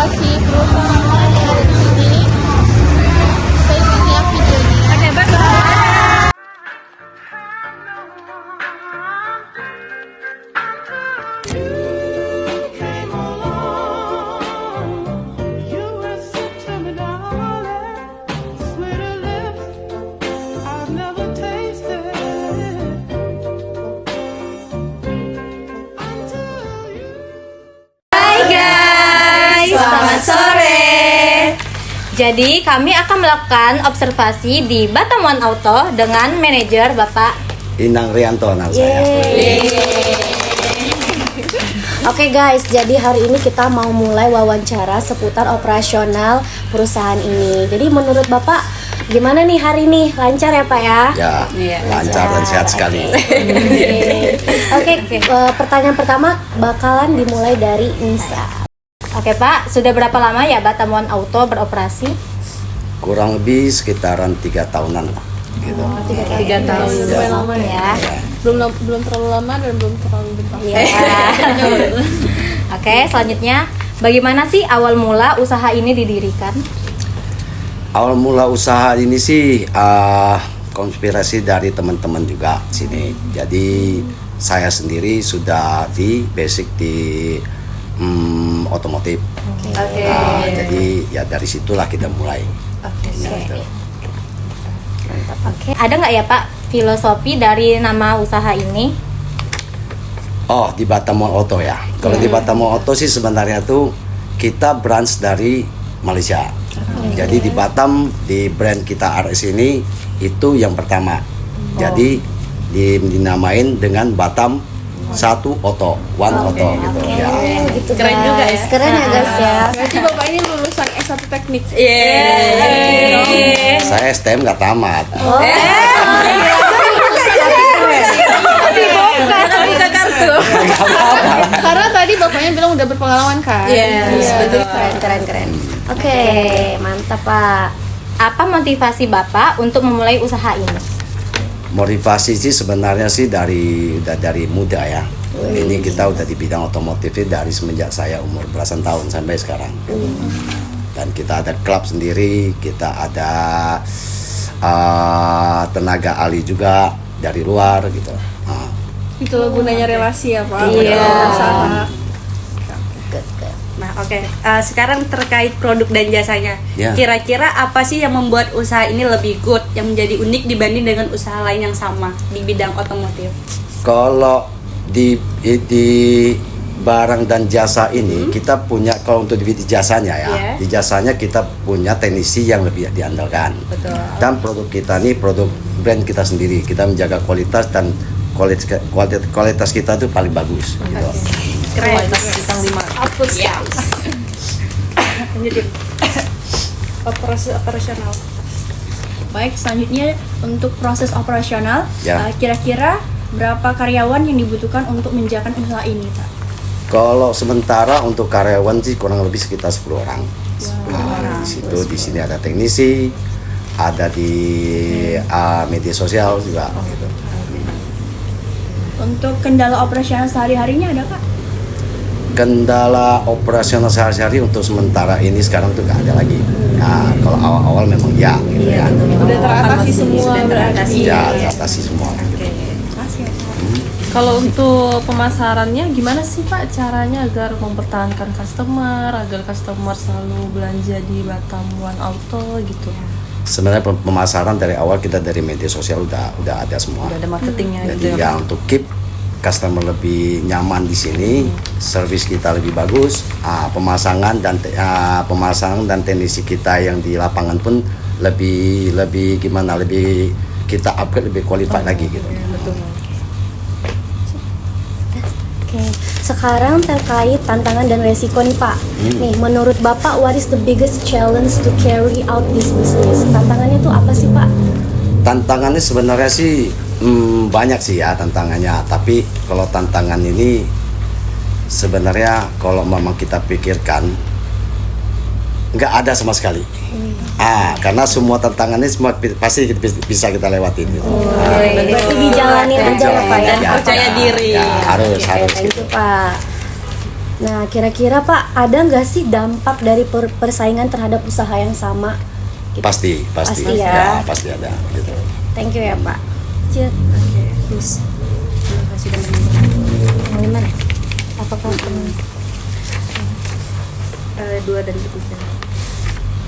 observasi perusahaan dari sini. Stay tune ya videonya. Oke, bye-bye. Hai guys, selamat sore. Jadi kami akan melakukan observasi di Batam One Auto dengan manajer Bapak Inang Rianto nama saya. Oke guys, jadi hari ini kita mau mulai wawancara seputar operasional perusahaan ini. Jadi menurut Bapak gimana nih hari ini? Lancar ya Pak ya? Ya, lancar dan sehat sekali. Oke, pertanyaan pertama bakalan dimulai dari Nisa. Oke Pak, sudah berapa lama ya Batam One Auto beroperasi? Kurang lebih sekitaran 3 tahunan lah. Gitu. 3 tahun. Ya. Lama ya. Belum terlalu lama dan belum terlalu bentar. Iya. Oke, selanjutnya bagaimana sih awal mula usaha ini didirikan? Awal mula usaha ini sih konspirasi dari teman-teman juga sini. Jadi saya sendiri sudah di basic di otomotif. Oke. Jadi ya dari situlah kita mulai. Gitu. Oke, ada nggak ya Pak filosofi dari nama usaha ini? Oh, di Batam One Auto ya. Kalau di Batam One Auto sih sebenarnya tuh kita branch dari Malaysia. Jadi di Batam di brand kita RS ini itu yang pertama. Jadi dinamain dengan Batam Satu Auto, One Auto gitu ya. Gitu Keren guys. juga ya. Keren ya guys ya. Berarti Bapak ini lulusan S1 teknik. Saya STM nggak tamat. Buka kartu. Karena tadi Bapaknya bilang udah berpengalaman kan? Yes, betul. Keren. Oke, mantap Pak. Apa motivasi Bapak untuk memulai usaha ini? Motivasi sih sebenarnya sih udah dari muda ya. Ini kita udah di bidang otomotif ini dari semenjak saya umur belasan tahun sampai sekarang. Dan kita ada klub sendiri, kita ada tenaga ahli juga dari luar gitu. Itu gunanya relasi ya Pak. Iya. Usaha. Nah, oke. Sekarang terkait produk dan jasanya. Ya. Kira-kira apa sih yang membuat usaha ini lebih good, yang menjadi unik dibanding dengan usaha lain yang sama di bidang otomotif? Kalau di barang dan jasa ini kita punya, kalau untuk di jasanya ya, Yeah. di jasanya kita punya teknisi yang lebih diandalkan. Betul. Dan produk kita ini produk brand kita sendiri, kita menjaga kualitas dan kualitas kita itu paling bagus. Gitu. Keren. Hapus Ya. Lanjutin. Operasional. Baik, selanjutnya untuk proses operasional, Ya. kira-kira berapa karyawan yang dibutuhkan untuk menjalankan usaha ini, Pak? Kalau sementara untuk karyawan sih kurang lebih sekitar 10 orang. Di situ di sini ada teknisi, ada di media sosial juga. Gitu. Untuk kendala operasional sehari-harinya ada, Pak? Kendala operasional sehari-hari untuk sementara ini sekarang tuh nggak ada lagi. Nah, kalau awal-awal memang ya, gitu ya. Udah teratasi semua berarti. Ya, teratasi semua. Gitu. Kalau untuk pemasarannya gimana sih Pak caranya agar mempertahankan customer, agar customer selalu belanja di Batam One Auto gitu? Sebenarnya pemasaran dari awal kita dari media sosial udah ada semua. Udah ada marketingnya Jadi gitu ya, ya untuk keep customer lebih nyaman di sini, service kita lebih bagus, pemasangan dan teknisi kita yang di lapangan pun lebih gimana, lebih kita upgrade, lebih qualified lagi gitu. Oke, sekarang terkait tantangan dan resiko nih Pak. Nih, menurut Bapak, what is the biggest challenge to carry out this business? Tantangannya tuh apa sih Pak? Tantangannya sebenarnya sih banyak sih ya tantangannya, tapi kalau tantangan ini sebenarnya kalau memang kita pikirkan nggak ada sama sekali. Karena semua tantangannya semua pasti bisa kita lewatin gitu. Berarti dijalanin aja ya Pak ya? Dan percaya diri. Ya, harus Thank you Pak. Nah, kira-kira Pak, ada nggak sih dampak dari persaingan terhadap usaha yang sama? Gitu. Pasti Pasti ya. pasti ada gitu. Thank you ya Pak. Oke, terus terima kasih teman-teman. Yang gimana? Apakah Dua dan ketiga.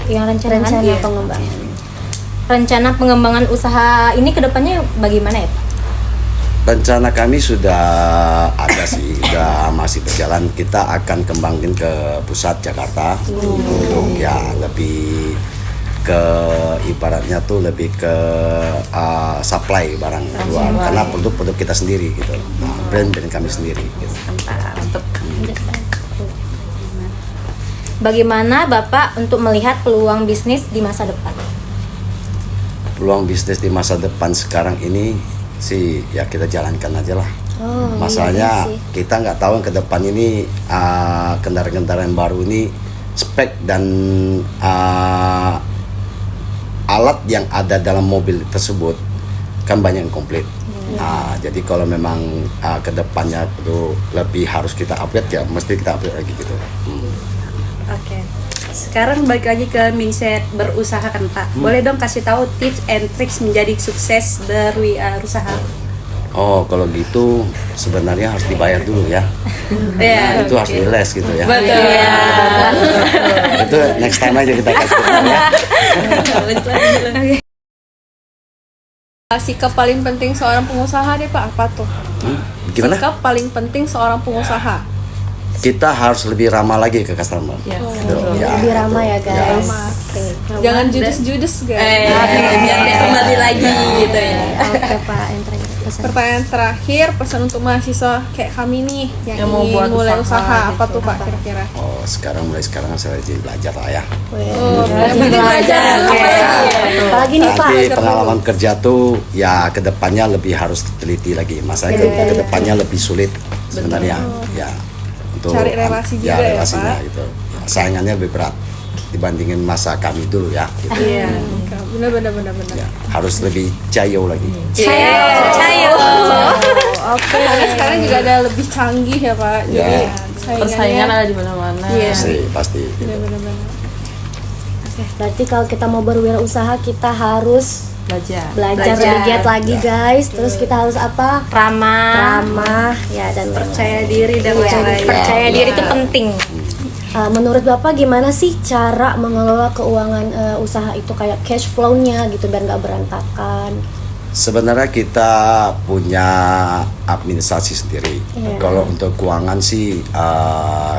yang rencana Rencana pengembangan. rencana pengembangan usaha ini kedepannya bagaimana ya Pak? Rencana kami sudah ada sih, sudah masih berjalan. Kita akan kembangin ke pusat Jakarta untuk ya lebih ke ibaratnya tuh lebih ke supply barang luar karena produk-produk kita sendiri gitu, brand kami sendiri gitu. Bagaimana Bapak untuk melihat peluang bisnis di masa depan? Peluang bisnis di masa depan sekarang ini sih ya kita jalankan aja lah. Oh, Masalahnya iya sih. kita nggak tahu ke depan ini kendaraan-kendaraan baru ini spek dan alat yang ada dalam mobil tersebut kan banyak yang komplit. Jadi kalau memang ke depannya itu lebih harus kita upgrade ya mesti kita upgrade lagi gitu. Oke. Sekarang balik lagi ke mindset berusaha kan Pak. Boleh dong kasih tahu tips and tricks menjadi sukses berusaha. Oh kalau gitu sebenarnya harus dibayar dulu ya. Ya. Itu harus di les gitu ya. Betul. Itu next time aja kita kasih ya. Sikap paling penting seorang pengusaha deh Pak, apa tuh? Gimana? Sikap paling penting seorang pengusaha. Kita harus lebih ramah lagi ke customer. Ya, Gitu. Ya, Lebih ramah ya gitu. guys. Oke. Jangan judes-judes guys. Biar dia kembali lagi gitu ya. Oke Pak, yang terakhir pesan. Pertanyaan terakhir, pesan untuk mahasiswa kayak kami nih yang mau ingin buat mulai usaha usaha apa gitu. tuh Pak kira-kira? Oh mulai sekarang saya jadi belajar lah ya. Belajar dulu. Apalagi nih Pak. Nanti pengalaman kerja tuh ya kedepannya lebih harus teliti lagi. Masalahnya kedepannya lebih sulit sebenarnya. Ya untuk Cari relasi juga ya, relasinya Pak. gitu. Ya, saingannya lebih berat dibandingin masa kami dulu ya. Gitu. Iya. Benar. Ya, harus lebih cayo lagi. Cayo. Oke. Karena sekarang juga ada lebih canggih ya Pak. Jadi Ya. Persaingan ada di mana-mana. Iya. Pasti. Gitu. Benar. Berarti kalau kita mau berwirausaha kita harus Belajar. belajar lebih giat lagi guys. Terus kita harus apa? Ramah ya dan Percaya diri dan lain-lain. Percaya diri itu penting. Menurut Bapak gimana sih cara mengelola keuangan usaha itu kayak cash flow-nya gitu biar nggak berantakan? Sebenarnya kita punya administrasi sendiri. Iya. Kalau untuk keuangan sih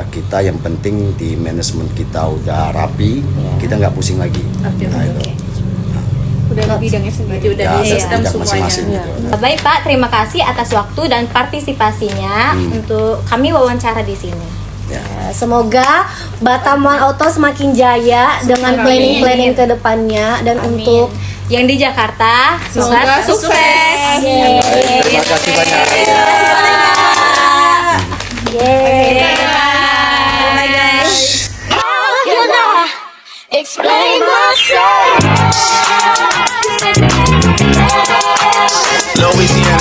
kita yang penting di manajemen kita udah rapi, kita nggak pusing lagi. Nah, itu. Udah di bidangnya sendiri. Udah Ya, di ada sistem bidang semuanya. masing-masing gitu. Baik Pak, terima kasih atas waktu dan partisipasinya untuk kami wawancara di sini. Ya. Semoga Batam One Auto semakin jaya dengan planning-planning ke depannya dan untuk Yang di Jakarta, Semoga sukses. Terima kasih banyak. Explain myself. Louisiana.